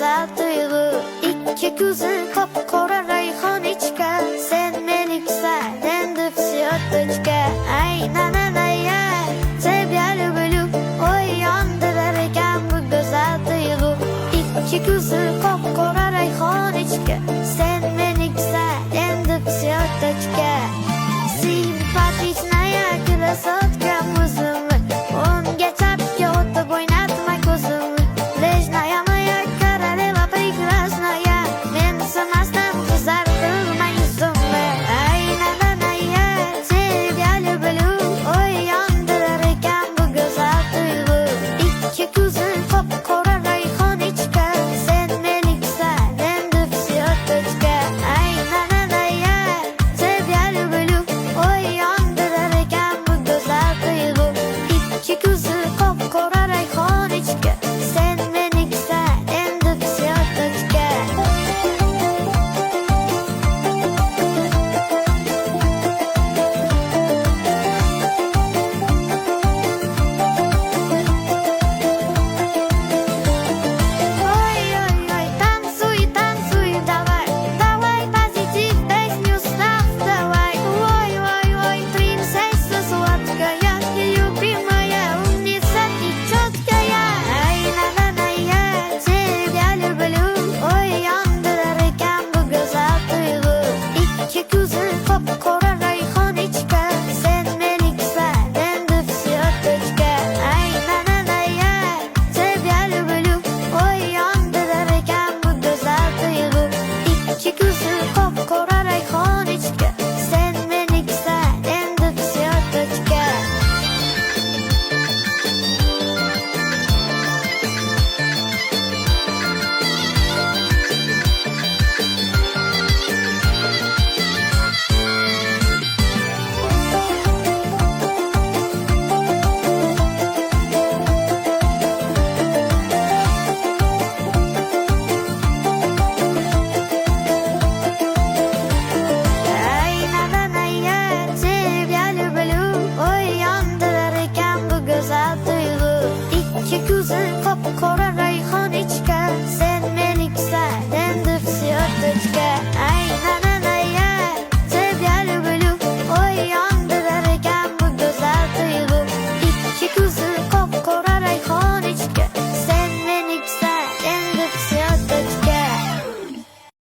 güzel duygu. İki gözün kapkara rayhan içken, sen meliksen endip siyotluçka. Ay nananaya sevgili bölüm, oy yandırırken bu güzel duygu. İki gözün kapkara rayhan içken, sen meliksen endip siyotluçka. Simpatичная красотка музыка, он geçerken oturup oynatma gözümü. Лежная моя королева прекрасная, мен sanastan kızartırma yüzümü. Ay nananaya sevgili bölüm, oy yandırırken bu güzel duygu. İki gözün kapkara rayhan içken, sen meliksen endip siyotluçka. Ay nananaya sevgili bölüm, oy yandırırken bu güzel duygu. İki gözün kapkara rayhan içken, sen meliksen endip siyotluçka. Ой-ой-ой, танцуй, танцуй, давай, давай позитив, песню ставь, давай. Ой-ой-ой, принцесса сладкая, любимая умница и четкая. Ай, nananaya sevgili bölüm, oy yandırırken bu güzel duygu. İki gözün kapkara rayhan içken, sen meliksen endip siyotluçka. Ay nananaya sevgili bölüm, oy yandırırken bu güzel duygu. İki gözün kapkara rayhan içken, sen meliksen endip siyotluçka. Ay nananaya sevgili bölüm, oy yandırırken bu güzel duygu. İki gözün kapkara